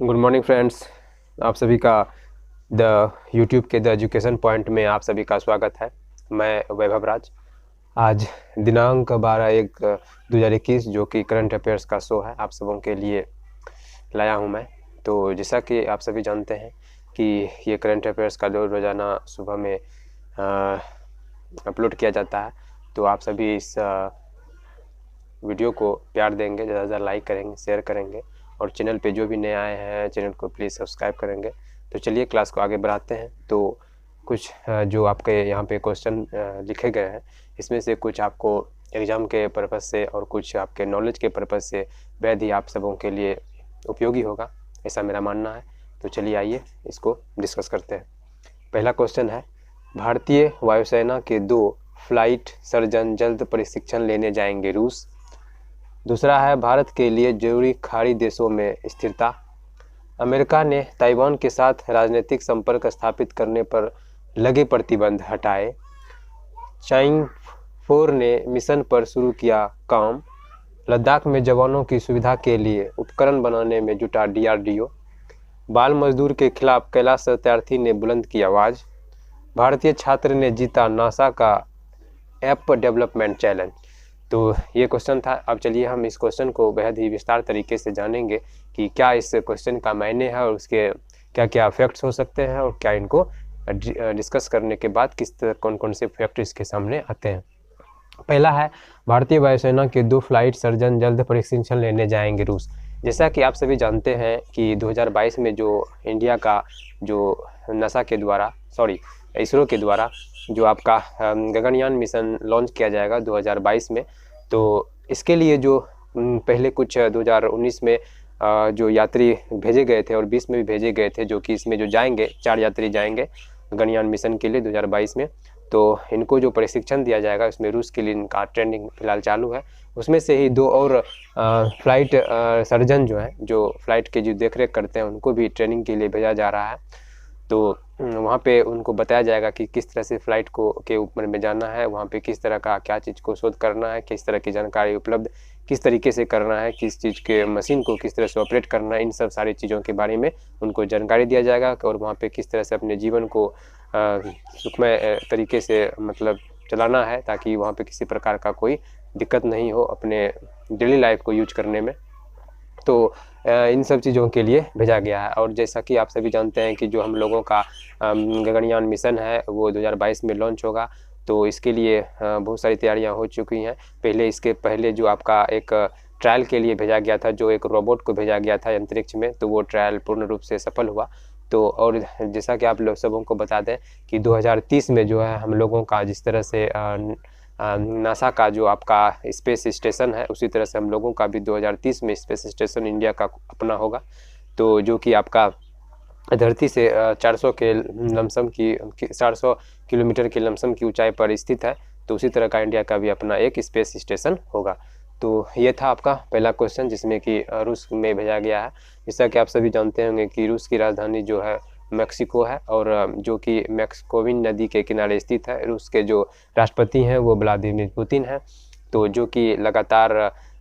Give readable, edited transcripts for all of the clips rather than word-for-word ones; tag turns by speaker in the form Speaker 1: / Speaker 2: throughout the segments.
Speaker 1: Good morning friends. आप सभी का द यूट्यूब के द एजुकेशन पॉइंट में आप सभी का स्वागत है। मैं वैभव राज। आज दिनांक 12/1/2021 जो कि करंट अफेयर्स का शो है, आप सबों के लिए लाया हूं मैं। तो जैसा कि आप सभी जानते हैं कि ये करंट अफेयर्स का रोज़ाना सुबह में अपलोड किया जाता है। तो आप सभी इस वीडियो को प्यार देंगे, ज़्यादा से ज़्यादा लाइक करेंगे, शेयर करेंगे और चैनल पे जो भी नए आए हैं चैनल को प्लीज़ सब्सक्राइब करेंगे। तो चलिए क्लास को आगे बढ़ाते हैं। तो कुछ जो आपके यहाँ पे क्वेश्चन लिखे गए हैं, इसमें से कुछ आपको एग्ज़ाम के पर्पज़ से और कुछ आपके नॉलेज के पर्पज़ से बेहद ही आप सबों के लिए उपयोगी होगा, ऐसा मेरा मानना है। तो चलिए आइए इसको डिस्कस करते हैं। पहला क्वेश्चन है, भारतीय वायुसेना के 2 फ्लाइट सर्जन जल्द प्रशिक्षण लेने जाएंगे रूस। दूसरा है, भारत के लिए जरूरी खाड़ी देशों में स्थिरता। अमेरिका ने ताइवान के साथ राजनीतिक संपर्क स्थापित करने पर लगे प्रतिबंध हटाए। चाइंग 4 ने मिशन पर शुरू किया काम। लद्दाख में जवानों की सुविधा के लिए उपकरण बनाने में जुटा DRDO। बाल मजदूर के खिलाफ कैलाश सत्यार्थी ने बुलंद की आवाज़। भारतीय छात्र ने जीता नासा का ऐप डेवलपमेंट चैलेंज। तो ये क्वेश्चन था। अब चलिए हम इस क्वेश्चन को बेहद ही विस्तार तरीके से जानेंगे कि क्या इस क्वेश्चन का मायने है और उसके क्या क्या फैक्ट्स हो सकते हैं और क्या इनको डिस्कस करने के बाद कौन कौन से फैक्ट इसके सामने आते हैं। पहला है, भारतीय वायुसेना के 2 फ्लाइट सर्जन जल्द प्रशिक्षण लेने जाएंगे रूस। जैसा कि आप सभी जानते हैं कि 2022 में जो इंडिया का जो नासा के द्वारा इसरो के द्वारा जो आपका गगनयान मिशन लॉन्च किया जाएगा 2022 में। तो इसके लिए जो पहले कुछ 2019 में जो यात्री भेजे गए थे और 20 में भी भेजे गए थे, जो कि इसमें जो जाएंगे 4 यात्री जाएंगे गगनयान मिशन के लिए 2022 में। तो इनको जो प्रशिक्षण दिया जाएगा उसमें रूस के लिए इनका ट्रेनिंग फिलहाल चालू है। उसमें से ही 2 और फ्लाइट सर्जन जो हैं, जो फ्लाइट के जो देखरेख करते हैं, उनको भी ट्रेनिंग के लिए भेजा जा रहा है। तो वहाँ पे उनको बताया जाएगा कि किस तरह से फ्लाइट को के ऊपर में जाना है, वहाँ पे किस तरह का क्या चीज़ को शोध करना है, किस तरह की जानकारी उपलब्ध किस तरीके से करना है, किस चीज़ के मशीन को किस तरह से ऑपरेट करना है, इन सब सारी चीज़ों के बारे में उनको जानकारी दिया जाएगा और वहाँ पे किस तरह से अपने जीवन को सुखमय तरीके से मतलब चलाना है, ताकि वहाँ पे किसी प्रकार का कोई दिक्कत नहीं हो अपने डेली लाइफ को यूज करने में। तो इन सब चीज़ों के लिए भेजा गया है। और जैसा कि आप सभी जानते हैं कि जो हम लोगों का गगनयान मिशन है वो 2022 में लॉन्च होगा। तो इसके लिए बहुत सारी तैयारियां हो चुकी हैं। इसके पहले जो आपका एक ट्रायल के लिए भेजा गया था, जो एक रोबोट को भेजा गया था अंतरिक्ष में, तो वो ट्रायल पूर्ण रूप से सफल हुआ। तो और जैसा कि आप लोग सबों को बता दें कि 2030 में जो है हम लोगों का जिस तरह से नासा का जो आपका स्पेस स्टेशन है, उसी तरह से हम लोगों का भी 2030 में स्पेस स्टेशन इंडिया का अपना होगा। तो जो कि आपका धरती से 400 किलोमीटर की लमसम की ऊंचाई पर स्थित है। तो उसी तरह का इंडिया का भी अपना एक स्पेस स्टेशन होगा। तो ये था आपका पहला क्वेश्चन, जिसमें कि रूस में भेजा गया है। जैसा कि आप सभी जानते होंगे कि रूस की राजधानी जो है मेक्सिको है, और जो कि मेक्सिकोविन नदी के किनारे स्थित है। रूस के जो राष्ट्रपति हैं वो व्लादिमीर पुतिन हैं, तो जो कि लगातार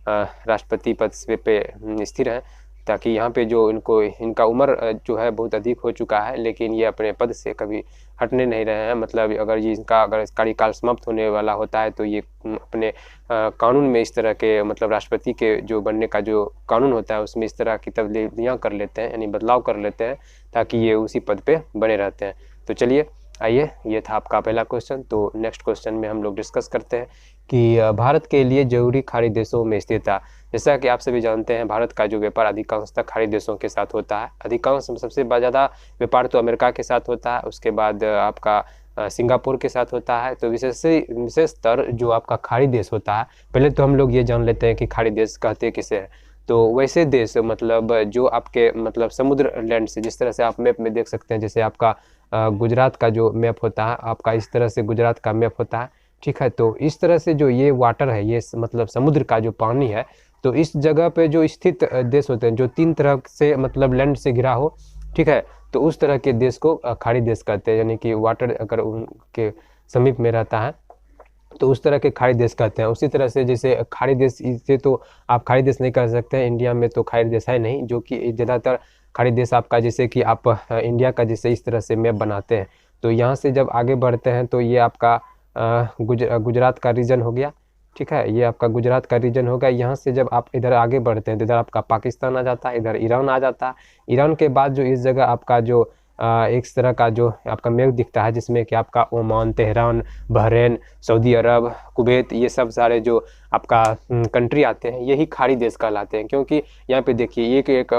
Speaker 1: राष्ट्रपति पद पे स्थिर हैं, ताकि यहाँ पे जो इनका उम्र जो है बहुत अधिक हो चुका है, लेकिन ये अपने पद से कभी हटने नहीं रहे हैं। मतलब अगर कार्यकाल समाप्त होने वाला होता है तो ये अपने कानून में इस तरह के मतलब राष्ट्रपति के जो बनने का जो कानून होता है उसमें इस तरह की तब्दीलियाँ कर लेते हैं, यानी बदलाव कर लेते हैं, ताकि ये उसी पद पे बने रहते हैं। तो चलिए आइए, ये था आपका पहला क्वेश्चन। तो नेक्स्ट क्वेश्चन में हम लोग डिस्कस करते हैं कि भारत के लिए जरूरी खाड़ी देशों में स्थिरता। जैसा कि आप सभी जानते हैं, भारत का जो व्यापार अधिकांशतः खाड़ी देशों के साथ होता है। सबसे ज़्यादा व्यापार तो अमेरिका के साथ होता है, उसके बाद आपका सिंगापुर के साथ होता है। तो विशेषतर जो आपका खाड़ी देश होता है, पहले तो हम लोग ये जान लेते हैं कि खाड़ी देश कहते किसे हैं। तो वैसे देश मतलब जो आपके मतलब समुद्र लैंड से, जिस तरह से आप मैप में देख सकते हैं, जैसे आपका गुजरात का जो मैप होता है, आपका इस तरह से गुजरात का मैप होता है, ठीक है। तो इस तरह से जो ये वाटर है, ये मतलब समुद्र का जो पानी है, तो इस जगह पे जो स्थित देश होते हैं जो 3 तरह से मतलब लैंड से घिरा हो, ठीक है, तो उस तरह के देश को खाड़ी देश कहते हैं। यानी कि वाटर अगर उनके समीप में रहता है तो उस तरह के खाड़ी देश कहते हैं। उसी तरह से जैसे खाड़ी देश, इसे तो आप खाड़ी देश नहीं कह सकते हैं, इंडिया में तो खाड़ी देश है नहीं, जो कि ज़्यादातर खाड़ी देश आपका, जैसे कि आप इंडिया का जैसे इस तरह से मैप बनाते हैं, तो यहाँ से जब आगे बढ़ते हैं तो ये आपका गुजरात का रीजन हो गया, ठीक है, ये आपका गुजरात का रीजन होगा। यहाँ से जब आप इधर आगे बढ़ते हैं तो इधर आपका पाकिस्तान आ जाता है, इधर ईरान आ जाता है। ईरान के बाद जो इस जगह आपका जो एक तरह का जो आपका मैप दिखता है, जिसमें कि आपका ओमान, तेहरान, बहरीन, सऊदी अरब, कुवैत, ये सब सारे जो आपका कंट्री आते हैं, यही खाड़ी देश कहलाते हैं। क्योंकि यहाँ पे देखिए एक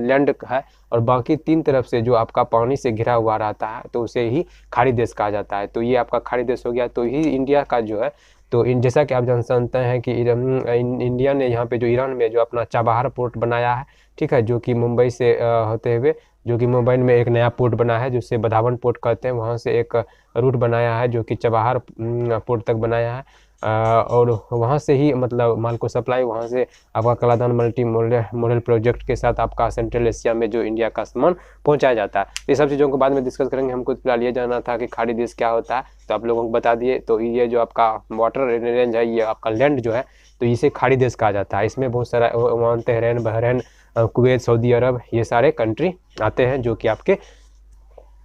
Speaker 1: लैंड है और बाकी 3 तरफ से जो आपका पानी से घिरा हुआ रहता है, तो उसे ही खाड़ी देश कहा जाता है। तो ये आपका खाड़ी देश हो गया। तो ही इंडिया का जो है, तो जैसा कि आप जानते हैं कि इंडिया ने यहाँ पे जो ईरान में जो अपना चाबहार पोर्ट बनाया है, ठीक है, जो कि मुंबई से होते हुए, जो कि मुंबई में एक नया पोर्ट बना है जिसे बधावन पोर्ट कहते हैं, वहाँ से एक रूट बनाया है जो कि चाबहार पोर्ट तक बनाया है। और वहाँ से ही मतलब माल को सप्लाई वहाँ से आपका कलादान मल्टी मॉडल प्रोजेक्ट के साथ आपका सेंट्रल एशिया में जो इंडिया का सामान पहुँचाया जाता है। ये सब चीज़ों को बाद में डिस्कस करेंगे। हमको फिलहाल ये जानना था कि खाड़ी देश क्या होता है, तो आप लोगों को बता दिए। तो ये जो आपका वाटर रेंज है, ये आपका लैंड जो है, तो इसे खाड़ी देश कहा जाता है। इसमें बहुत सारा Oman, Tehran, Bahrain, Kuwait, Saudi Arabia, ये सारे कंट्री आते हैं जो कि आपके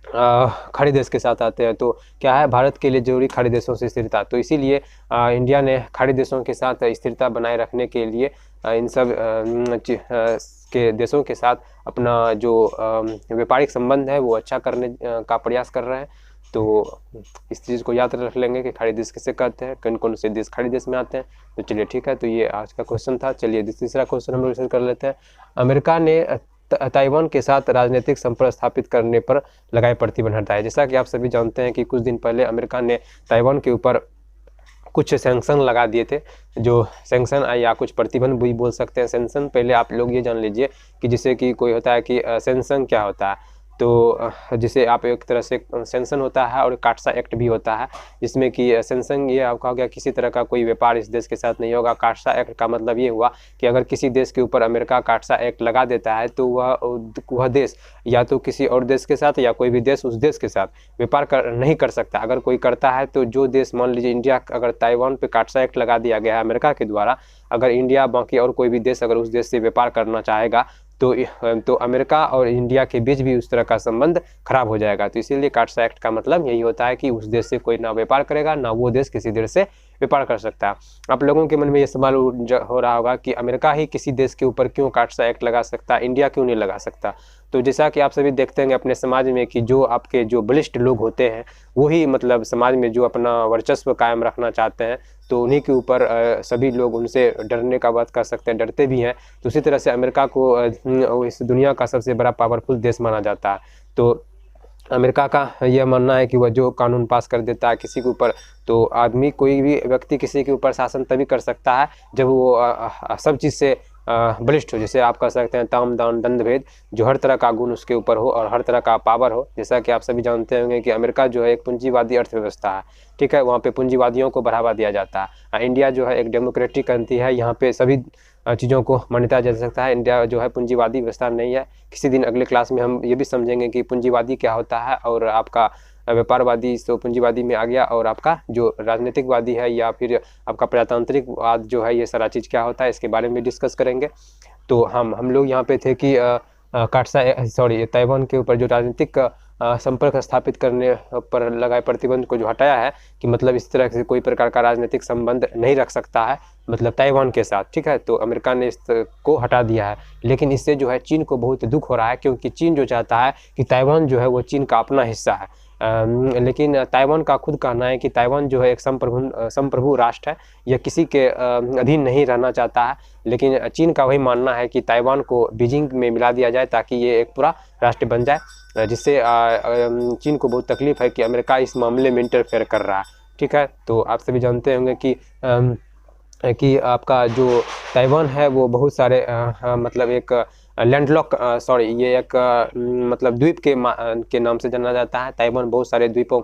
Speaker 1: खाड़ी देश के साथ आते हैं। तो क्या है, भारत के लिए जरूरी खाड़ी देशों से स्थिरता। तो इसीलिए इंडिया ने खाड़ी देशों के साथ स्थिरता बनाए रखने के लिए इन सब के देशों के साथ अपना जो व्यापारिक संबंध है वो अच्छा करने का प्रयास कर रहे हैं। तो इस चीज़ को याद रख लेंगे कि खाड़ी देश किसे कहते हैं, कौन कौन से देश खाड़ी देश में आते हैं। तो चलिए ठीक है, तो ये आज का क्वेश्चन था। चलिए तीसरा क्वेश्चन हम लोग डिस्कस कर लेते हैं। अमेरिका ने ताइवान के साथ राजनीतिक संपर्क स्थापित करने पर लगाए प्रतिबंध हटाए। जैसा कि आप सभी जानते हैं कि कुछ दिन पहले अमेरिका ने ताइवान के ऊपर कुछ सैंक्शन लगा दिए थे, जो सैंक्शन या कुछ प्रतिबंध भी बोल सकते हैं। सैंक्शन पहले आप लोग ये जान लीजिए कि जैसे कि कोई होता है कि सैंक्शन क्या होता है, तो जिसे आप एक तरह से सैंक्शन होता है और काटसा एक्ट भी होता है, जिसमें कि सैंक्शन ये आपका हो गया किसी तरह का कोई व्यापार इस देश के साथ नहीं होगा। काटसा एक्ट का मतलब ये हुआ कि अगर किसी देश के ऊपर अमेरिका काटसा एक्ट लगा देता है तो वह देश या तो किसी और देश के साथ या कोई भी देश उस देश के साथ व्यापार नहीं कर सकता। अगर कोई करता है तो जो देश, मान लीजिए इंडिया, अगर ताइवान पे काटसा एक्ट लगा दिया गया है अमेरिका के द्वारा, अगर इंडिया बाकी और कोई भी देश अगर उस देश से व्यापार करना चाहेगा तो अमेरिका और इंडिया के बीच भी उस तरह का संबंध खराब हो जाएगा। तो इसीलिए काटसा एक्ट का मतलब यही होता है कि उस देश से कोई ना व्यापार करेगा, ना वो देश किसी देश से व्यापार कर सकता है। आप लोगों के मन में ये सवाल हो रहा होगा कि अमेरिका ही किसी देश के ऊपर क्यों काटसा एक्ट लगा सकता है, इंडिया क्यों नहीं लगा सकता। तो जैसा कि आप सभी देखते हैं अपने समाज में कि जो आपके जो बलिष्ठ लोग होते हैं वही मतलब समाज में जो अपना वर्चस्व कायम रखना चाहते हैं, तो उन्हीं के ऊपर सभी लोग उनसे डरने का बात कर सकते हैं, डरते भी हैं। तो उसी तरह से अमेरिका को इस दुनिया का सबसे बड़ा पावरफुल देश माना जाता है। तो अमेरिका का यह मानना है कि वह जो कानून पास कर देता है किसी के ऊपर, तो आदमी, कोई भी व्यक्ति किसी के ऊपर शासन तभी कर सकता है जब वो सब चीज़ से बलिष्ठ हो। जैसे आप कह सकते हैं ताम दान दंड भेद, जो हर तरह का गुण उसके ऊपर हो और हर तरह का पावर हो। जैसा कि आप सभी जानते होंगे कि अमेरिका जो है एक पूंजीवादी अर्थव्यवस्था है, ठीक है, वहाँ पे पूंजीवादियों को बढ़ावा दिया जाता है। इंडिया जो है एक डेमोक्रेटिक कंट्री है, यहाँ पे सभी चीज़ों को मान्यता जा सकता है। इंडिया जो है पूंजीवादी व्यवस्था नहीं है। किसी दिन अगले क्लास में हम ये भी समझेंगे कि पूंजीवादी क्या होता है, और आपका व्यापारवादी तो पूंजीवादी में आ गया, और आपका जो राजनीतिकवादी है या फिर आपका प्रजातांत्रिकवाद जो है, ये सारा चीज़ क्या होता है, इसके बारे में डिस्कस करेंगे। तो हम लोग यहाँ पे थे कि ताइवान के ऊपर जो राजनीतिक संपर्क स्थापित करने पर लगाए प्रतिबंध को जो हटाया है, कि मतलब इस तरह से कोई प्रकार का राजनीतिक संबंध नहीं रख सकता है मतलब ताइवान के साथ, ठीक है। तो अमेरिका ने इस को हटा दिया है। लेकिन इससे जो है चीन को बहुत दुख हो रहा है, क्योंकि चीन जो चाहता है कि ताइवान जो है वो चीन का अपना हिस्सा है। लेकिन ताइवान का खुद कहना है कि ताइवान जो है एक संप्रभु राष्ट्र है, यह किसी के अधीन नहीं रहना चाहता है। लेकिन चीन का वही मानना है कि ताइवान को बीजिंग में मिला दिया जाए ताकि ये एक पूरा राष्ट्र बन जाए, जिससे चीन को बहुत तकलीफ है कि अमेरिका इस मामले में इंटरफेयर कर रहा है, ठीक है। तो आप सभी जानते होंगे कि आपका जो ताइवान है वो बहुत सारे मतलब एक लैंडलॉक ये एक मतलब द्वीप के नाम से जाना जाता है। ताइवान बहुत सारे द्वीपों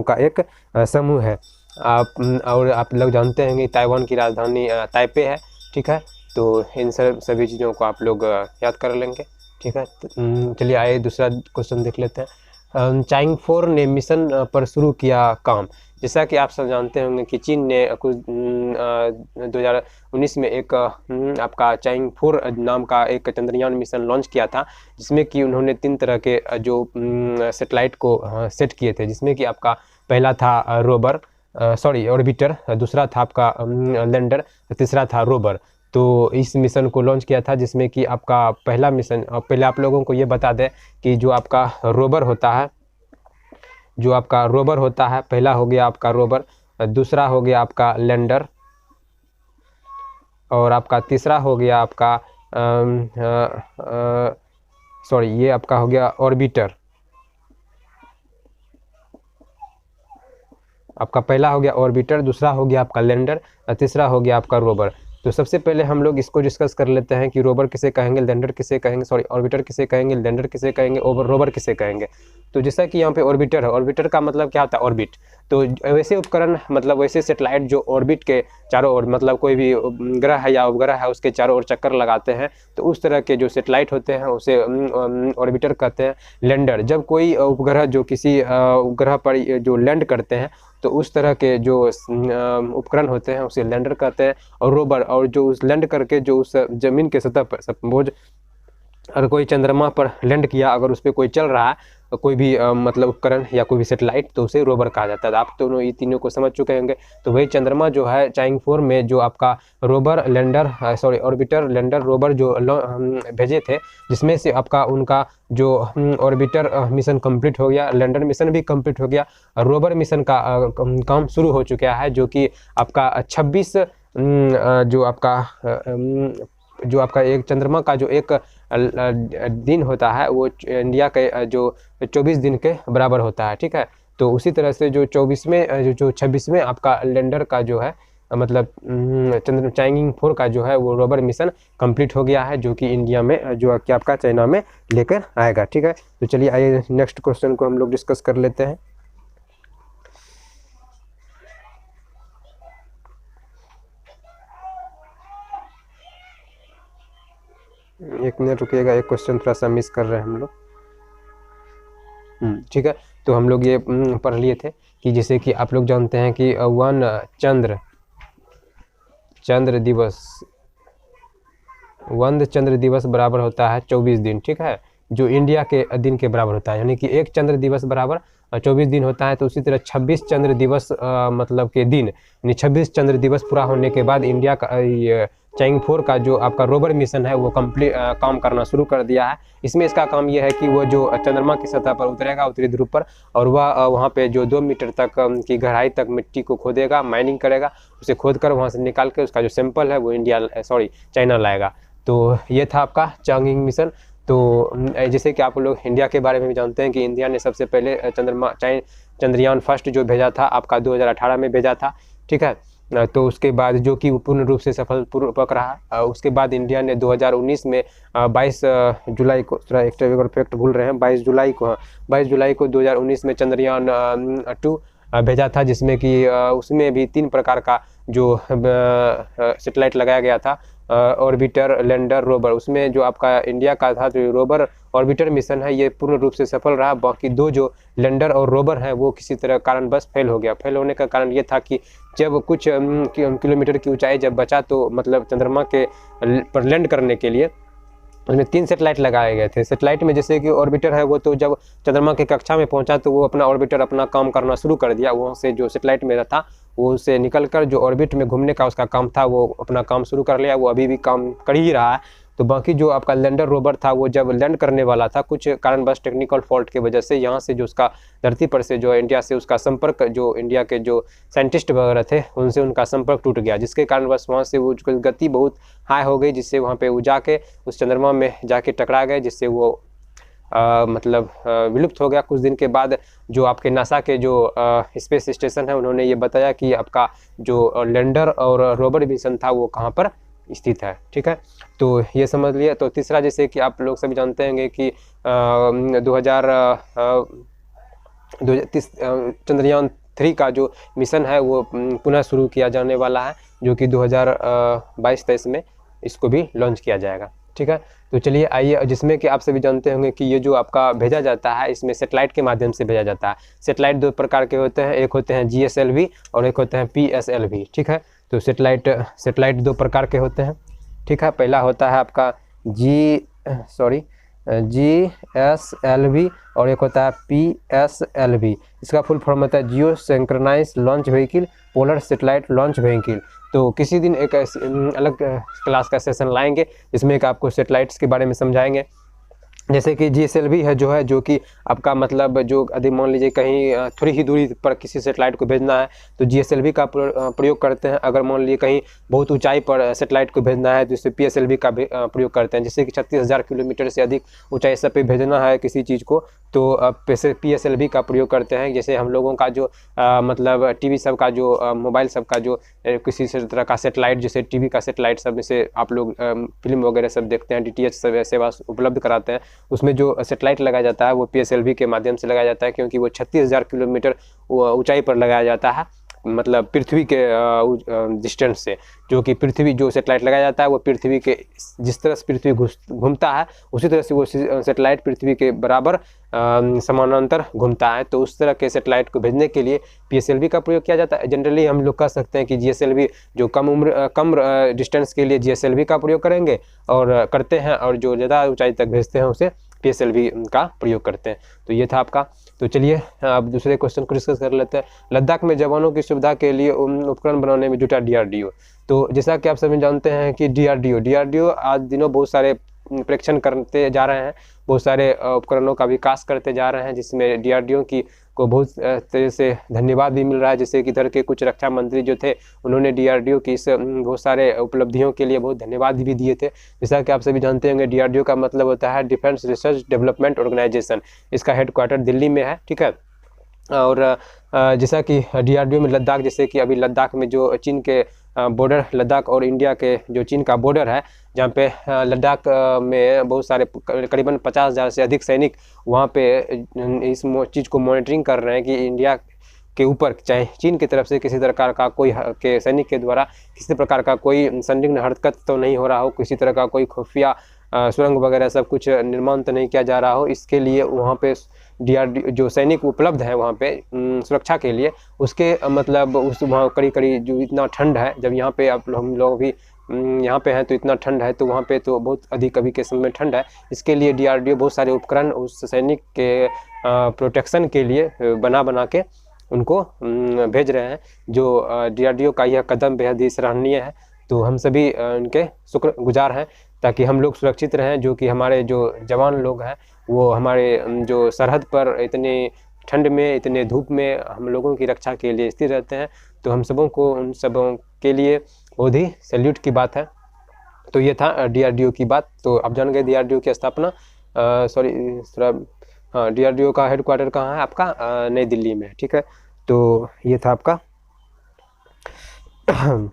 Speaker 1: का एक समूह है। आप लोग जानते हैं कि ताइवान की राजधानी ताइपे है, ठीक है। तो इन सभी चीज़ों को आप लोग याद कर लेंगे, ठीक है। चलिए आइए दूसरा क्वेश्चन देख लेते हैं। चाइंग 4 ने मिशन पर शुरू किया काम। जैसा कि आप सब जानते होंगे कि चीन ने कुछ 2019 में एक आपका चाइंग 4 नाम का एक चंद्रयान मिशन लॉन्च किया था, जिसमें कि उन्होंने 3 तरह के जो सैटेलाइट को सेट किए थे, जिसमें कि आपका पहला था रोबर, ऑर्बिटर, दूसरा था आपका लैंडर, तीसरा था रोबर। तो इस मिशन को लॉन्च किया था, जिसमें कि आपका पहला मिशन, पहले आप लोगों को ये बता दें कि जो आपका रोबर होता है, पहला हो गया आपका रोबर, दूसरा हो गया आपका लैंडर, और आपका तीसरा हो गया आपका ये आपका हो गया ऑर्बिटर। आपका पहला हो गया ऑर्बिटर, दूसरा हो गया आपका लैंडर, तीसरा हो गया आपका रोबर। तो सबसे पहले हम लोग इसको डिस्कस कर लेते हैं कि रोबर किसे कहेंगे, लैंडर किसे कहेंगे, ऑर्बिटर किसे कहेंगे, लैंडर किसे कहेंगे, रोबर किसे कहेंगे। तो जैसा कि यहाँ पे ऑर्बिटर है, ऑर्बिटर का मतलब क्या होता है, ऑर्बिट। तो वैसे उपकरण, मतलब वैसे सेटेलाइट जो ऑर्बिट के चारों ओर, मतलब कोई भी ग्रह है या उपग्रह है उसके चारों ओर चक्कर लगाते हैं, तो उस तरह के जो सेटेलाइट होते हैं उसे ऑर्बिटर कहते हैं। लैंडर, जब कोई उपग्रह जो किसी उपग्रह पर जो लैंड करते हैं, तो उस तरह के जो उपकरण होते हैं उसे लैंडर कहते हैं। और रोबर, और जो उस लैंड करके जो उस जमीन के सतह पर, सपोज अगर कोई चंद्रमा पर लैंड किया, अगर उस पर कोई चल रहा है कोई भी मतलब उपकरण या कोई भी सेटेलाइट, तो उसे रोबर कहा जाता है। आप दोनों ये तीनों को समझ चुके होंगे। तो वही चंद्रमा जो है चाइंग 4 में जो आपका Rober, lander, orbiter, lander, Rober जो भेजे थे, जिसमें से आपका उनका जो ऑर्बिटर मिशन कंप्लीट हो गया, लैंडर मिशन भी कंप्लीट हो गया, रोबर मिशन का काम शुरू हो चुका है, जो कि आपका 26 जो आपका एक चंद्रमा का जो एक दिन होता है वो इंडिया के जो 24 दिन के बराबर होता है, ठीक है। तो उसी तरह से जो 26वें आपका लैंडर का जो है, मतलब चाइंग 4 का जो है वो रोबर मिशन कंप्लीट हो गया है, जो कि इंडिया में जो कि आपका चाइना में लेकर आएगा, ठीक है। तो चलिए आइए नेक्स्ट क्वेश्चन को हम लोग डिस्कस कर लेते हैं। एक मिनट रुकिएगा, एक क्वेश्चन थोड़ा सा मिस कर रहे हैं हम लोग। ठीक है, तो हम लोग ये पढ़ लिए थे कि जैसे कि आप लोग जानते हैं कि चंद्र दिवस बराबर होता है 24 दिन, ठीक है, जो इंडिया के दिन के बराबर होता है, यानी कि एक चंद्र दिवस बराबर 24 दिन होता है। तो उसी तरह 26 चंद्र दिवस मतलब के दिन, यानी 26 चंद्र दिवस पूरा होने के बाद इंडिया का चाइंग 4 का जो आपका रोबर मिशन है वो कंप्लीट काम करना शुरू कर दिया है। इसमें इसका काम यह है कि वो जो चंद्रमा की सतह पर उतरेगा, उत्तरी ध्रुव पर, और वह वहाँ पे जो 2 मीटर तक की गहराई तक मिट्टी को खोदेगा, माइनिंग करेगा, उसे खोदकर वहाँ से निकाल के उसका जो सैंपल है वो चाइना लाएगा। तो ये था आपका चाइंग मिशन। तो जैसे कि आप लोग इंडिया के बारे में भी जानते हैं कि इंडिया ने सबसे पहले चंद्रयान फर्स्ट जो भेजा था आपका 2018 में भेजा था, ठीक है। तो उसके बाद जो कि पूर्ण रूप से सफलपूर्वक रहा। उसके बाद इंडिया ने 2019 में 22 जुलाई को, थोड़ा एक फैक्ट भूल रहे हैं, 22 जुलाई को 2019 में चंद्रयान 2 भेजा था, जिसमें कि उसमें भी 3 प्रकार का जो सेटेलाइट लगाया गया था, ऑर्बिटर, लैंडर, रोबर। उसमें जो आपका इंडिया का था जो रोबर ऑर्बिटर मिशन है ये पूर्ण रूप से सफल रहा। बाकी 2 जो लैंडर और रोबर है वो किसी तरह कारणवश फेल हो गया। फेल होने का कारण ये था कि जब कुछ किलोमीटर की ऊंचाई जब बचा, तो मतलब चंद्रमा के पर लैंड करने के लिए उसमें 3 सेटेलाइट लगाए गए थे। सेटेलाइट में जैसे कि ऑर्बिटर है वो तो जब चंद्रमा के कक्षा में पहुंचा तो वो अपना ऑर्बिटर अपना काम करना शुरू कर दिया। वहाँ से जो सेटेलाइट में था वो उसे निकलकर जो ऑर्बिट में घूमने का उसका काम था वो अपना काम शुरू कर लिया, वो अभी भी काम कर ही रहा है। तो बाकी जो आपका लैंडर रोबर था वो जब लैंड करने वाला था, कुछ कारणवश टेक्निकल फॉल्ट की वजह से यहाँ से जो उसका धरती पर से जो इंडिया से उसका संपर्क, जो इंडिया के जो साइंटिस्ट वगैरह थे उनसे उनका संपर्क टूट गया, जिसके कारणवश वहाँ से वो गति बहुत हाई हो गई, जिससे वहाँ पे वो जाके उस चंद्रमा में जाके टकरा गए, जिससे वो विलुप्त हो गया। कुछ दिन के बाद जो आपके नासा के जो स्पेस स्टेशन है उन्होंने ये बताया कि आपका जो लैंडर और रोबर मिशन था वो कहाँ पर स्थित है, ठीक है। तो ये समझ लिया। तो तीसरा, जैसे कि आप लोग सभी जानते होंगे कि चंद्रयान 3 का जो मिशन है वो पुनः शुरू किया जाने वाला है, जो कि 2022-23 में इसको भी लॉन्च किया जाएगा, ठीक है। तो चलिए आइए, जिसमें कि आप सभी जानते होंगे कि ये जो आपका भेजा जाता है इसमें सेटेलाइट के माध्यम से भेजा जाता है। सेटेलाइट दो प्रकार के होते हैं, एक होते हैं GSLV और एक होते हैं PSLV, ठीक है। तो सेटेलाइट दो प्रकार के होते हैं, ठीक है। पहला होता है आपका GSLV और एक होता है PSLV। इसका फुल फॉर्म होता है geo synchronize launch vehicle, polar satellite launch vehicle. तो किसी दिन एक अलग क्लास का सेशन लाएंगे जिसमें एक आपको सेटेलाइट्स के बारे में समझाएंगे। जैसे कि GSLV है जो कि आपका मतलब जो यदि मान लीजिए कहीं थोड़ी ही दूरी पर किसी सेटेलाइट को भेजना है तो GSLV का प्रयोग करते हैं। अगर मान लीजिए कहीं बहुत ऊंचाई पर सेटेलाइट को भेजना है तो इससे PSLV का प्रयोग करते हैं। जैसे कि 36,000 किलोमीटर से अधिक ऊंचाई सब पे भेजना है किसी चीज़ को तो PSLV का प्रयोग करते हैं। जैसे हम लोगों का जो मतलब टीवी सब का जो मोबाइल सब का जो किसी तरह का सेटेलाइट, जैसे टीवी का सेटेलाइट सब में से आप लोग फिल्म वगैरह सब देखते हैं, DTH सब सेवा उपलब्ध कराते हैं, उसमें जो सेटेलाइट लगाया जाता है वो PSLV के माध्यम से लगाया जाता है, क्योंकि वो 36,000 किलोमीटर ऊंचाई पर लगाया जाता है, मतलब पृथ्वी के डिस्टेंस से। जो कि पृथ्वी जो सेटेलाइट लगाया जाता है वो पृथ्वी के जिस तरह से पृथ्वी घूमता है उसी तरह से वो सेटेलाइट पृथ्वी के बराबर समानांतर घूमता है। तो उस तरह के सेटेलाइट को भेजने के लिए PSLV का प्रयोग किया जाता है। जनरली हम लोग कह सकते हैं कि GSLV जो कम डिस्टेंस के लिए GSLV का प्रयोग करेंगे और करते हैं, और जो ज़्यादा ऊंचाई तक भेजते हैं उसे PSLV का प्रयोग करते हैं। तो ये था आपका। तो चलिए अब दूसरे क्वेश्चन को डिस्कस कर लेते हैं। लद्दाख में जवानों की सुविधा के लिए उपकरण बनाने में जुटा DRDO। तो जैसा कि आप सभी जानते हैं कि DRDO आज दिनों बहुत सारे परीक्षण करते जा रहे हैं, बहुत सारे उपकरणों का विकास करते जा रहे हैं, जिसमें DRDO को बहुत तरह से धन्यवाद भी मिल रहा है। जैसे कि इधर के कुछ रक्षा मंत्री जो थे उन्होंने DRDO की इस बहुत सारे उपलब्धियों के लिए बहुत धन्यवाद भी दिए थे। जैसा कि आप सभी जानते होंगे DRDO का मतलब होता है डिफेंस रिसर्च डेवलपमेंट ऑर्गेनाइजेशन। इसका हेडक्वार्टर दिल्ली में है, ठीक है। और जैसा कि DRDO में लद्दाख, जैसे कि अभी लद्दाख में जो चीन के बॉर्डर, लद्दाख और इंडिया के जो चीन का बॉर्डर है, जहाँ पे लद्दाख में बहुत सारे करीबन 50,000 से अधिक सैनिक वहाँ पे इस चीज़ को मॉनिटरिंग कर रहे हैं कि इंडिया के ऊपर चाहे चीन की तरफ से किसी प्रकार का कोई के सैनिक के द्वारा किसी प्रकार का कोई संदिग्ध हरकत तो नहीं हो रहा हो, किसी तरह का कोई खुफिया सुरंग वगैरह सब कुछ निर्माण तो नहीं किया जा रहा हो। इसके लिए वहाँ पे DRDO जो सैनिक उपलब्ध है वहाँ पे सुरक्षा के लिए, उसके मतलब उस वहाँ कड़ी जो इतना ठंड है, जब यहाँ पे हम लोग भी यहाँ पे हैं तो इतना ठंड है, तो वहाँ पे तो बहुत अधिक अभी के समय में ठंड है। इसके लिए DRDO बहुत सारे उपकरण उस सैनिक के प्रोटेक्शन के लिए बना के उनको भेज रहे हैं। जो DRDO का यह कदम बेहद ही सराहनीय है। तो हम सभी उनके शुक्रगुजार हैं ताकि हम लोग सुरक्षित रहें। जो कि हमारे जो जवान लोग हैं वो हमारे जो सरहद पर इतने ठंड में, इतने धूप में हम लोगों की रक्षा के लिए स्थिर रहते हैं। तो हम सबों को, उन सबों के लिए बहुत ही सैल्यूट की बात है। तो ये था DRDO की बात। तो आप जान गए DRDO की स्थापना, हाँ, DRDO का हेडक्वार्टर कहाँ है आपका, नई दिल्ली में, ठीक है। तो ये था आपका हाँ,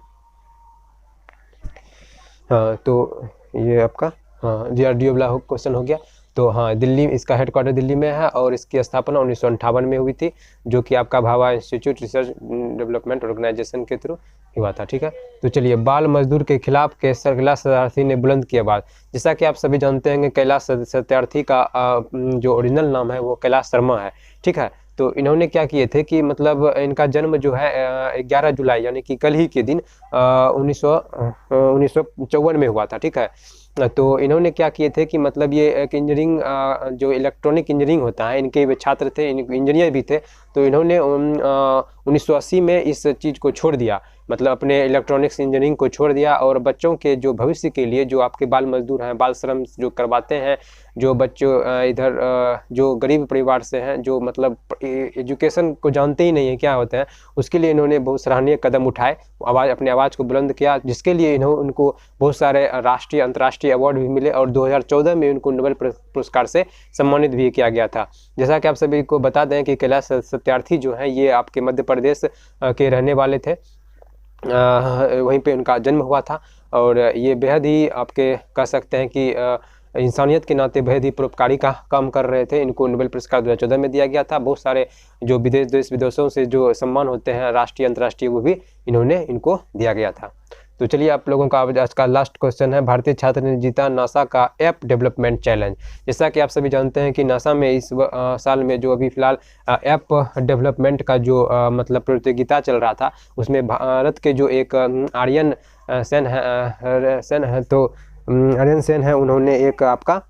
Speaker 1: तो ये आपका हाँ DRDO वाला क्वेश्चन हो गया। तो हाँ, दिल्ली, इसका हेडक्वार्टर दिल्ली में है और इसकी स्थापना 1958 में हुई थी, जो कि आपका Bhabha institute research development organisation के थ्रू हुआ था, ठीक है। तो चलिए, बाल मजदूर के खिलाफ कैलाश सत्यार्थी ने बुलंद किया आवाज। जैसा कि आप सभी जानते हैं कि कैलाश सत्यार्थी का जो ओरिजिनल नाम है वो कैलाश शर्मा है, ठीक है। तो इन्होंने क्या किए थे कि मतलब इनका जन्म जो है 11 जुलाई यानी कि कल ही के दिन 1954 में हुआ था, ठीक है। तो इन्होंने क्या किए थे कि मतलब ये एक इंजीनियरिंग जो इलेक्ट्रॉनिक इंजीनियरिंग होता है, इनके वे छात्र थे, इंजीनियर भी थे। तो इन्होंने 1980 में इस चीज़ को छोड़ दिया, मतलब अपने इलेक्ट्रॉनिक्स इंजीनियरिंग को छोड़ दिया और बच्चों के जो भविष्य के लिए जो आपके बाल मजदूर हैं, बाल श्रम जो करवाते हैं, जो बच्चों इधर जो गरीब परिवार से हैं, जो मतलब एजुकेशन को जानते ही नहीं है क्या होता है, उसके लिए इन्होंने बहुत सराहनीय कदम उठाए, अपने आवाज़ को बुलंद किया, जिसके लिए उनको बहुत सारे राष्ट्रीय अंतर्राष्ट्रीय अवार्ड भी मिले और 2014 में उनको नोबेल पुरस्कार से सम्मानित भी किया गया था। जैसा कि आप सभी को बता दें कि कैलाश सत्यार्थी जो हैं ये आपके मध्य प्रदेश के रहने वाले थे, वहीं पे उनका जन्म हुआ था और ये बेहद ही आपके कह सकते हैं कि इंसानियत के नाते बेहद ही परोपकारी का काम कर रहे थे। इनको नोबेल पुरस्कार 2014 में दिया गया था। बहुत सारे जो देश विदेशों से जो सम्मान होते हैं राष्ट्रीय अंतर्राष्ट्रीय, वो भी इनको दिया गया था। तो चलिए आप लोगों का आज का लास्ट क्वेश्चन है, भारतीय छात्र ने जीता नासा का ऐप डेवलपमेंट चैलेंज। जैसा कि आप सभी जानते हैं कि नासा में इस साल में जो अभी फिलहाल ऐप डेवलपमेंट का जो मतलब प्रतियोगिता चल रहा था, उसमें भारत के जो एक आर्यन सेन है तो आर्यन सेन है, उन्होंने एक आपका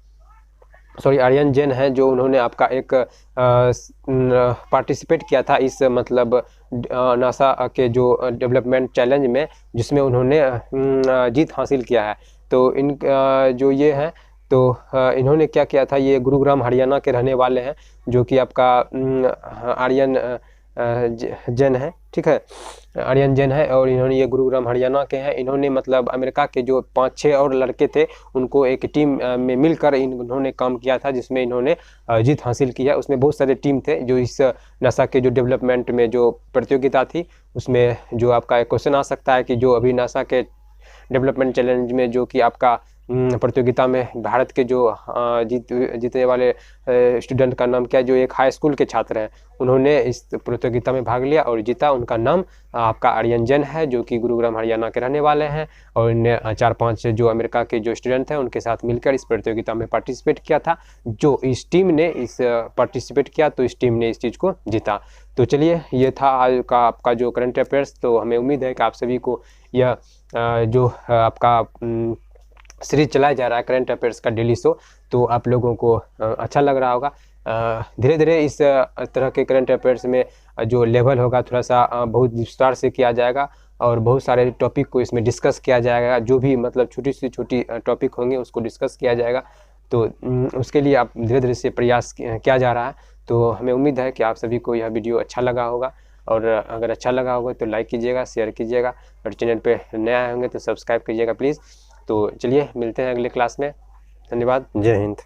Speaker 1: आर्यन जैन है, जो उन्होंने आपका एक पार्टिसिपेट किया था इस मतलब नासा के जो डेवलपमेंट चैलेंज में, जिसमें उन्होंने जीत हासिल किया है। तो इन जो ये है तो इन्होंने क्या किया था, ये गुरुग्राम हरियाणा के रहने वाले हैं, जो कि आपका आर्यन जैन है, ठीक है, आर्यन जैन है, और इन्होंने ये गुरुग्राम हरियाणा के हैं। इन्होंने मतलब अमेरिका के जो 5-6 और लड़के थे, उनको एक टीम में मिलकर इन्होंने काम किया था, जिसमें इन्होंने जीत हासिल की है। उसमें बहुत सारे टीम थे जो इस नासा के जो डेवलपमेंट में जो प्रतियोगिता थी, उसमें जो आपका एक क्वेश्चन आ सकता है कि जो अभी नासा के डेवलपमेंट चैलेंज में जो कि आपका प्रतियोगिता में भारत के जो जीतने वाले स्टूडेंट का नाम क्या है, जो एक हाई स्कूल के छात्र हैं, उन्होंने इस प्रतियोगिता में भाग लिया और जीता। उनका नाम आपका आर्यन जैन है, जो कि गुरुग्राम हरियाणा के रहने वाले हैं, और इन्हें 4-5 जो अमेरिका के जो स्टूडेंट हैं उनके साथ मिलकर इस प्रतियोगिता में पार्टिसिपेट किया था। जो इस टीम ने इस पार्टिसिपेट किया, तो इस टीम ने इस चीज़ को जीता। तो चलिए, ये था आज का आपका जो करंट अफेयर्स। तो हमें उम्मीद है कि आप सभी को यह जो आपका सीरीज चलाया जा रहा है करंट अफेयर्स का डेली शो, तो आप लोगों को अच्छा लग रहा होगा। धीरे धीरे इस तरह के करंट अफेयर्स में जो लेवल होगा थोड़ा सा बहुत विस्तार से किया जाएगा, और बहुत सारे टॉपिक को इसमें डिस्कस किया जाएगा। जो भी मतलब छोटी से छोटी टॉपिक होंगे उसको डिस्कस किया जाएगा। तो उसके लिए आप धीरे धीरे से प्रयास किया जा रहा है। तो हमें उम्मीद है कि आप सभी को यह वीडियो अच्छा लगा होगा, और अगर अच्छा लगा होगा तो लाइक कीजिएगा, शेयर कीजिएगा, और चैनल पे नए आए होंगे तो सब्सक्राइब कीजिएगा प्लीज़। तो चलिए मिलते हैं अगले क्लास में। धन्यवाद। जय हिंद।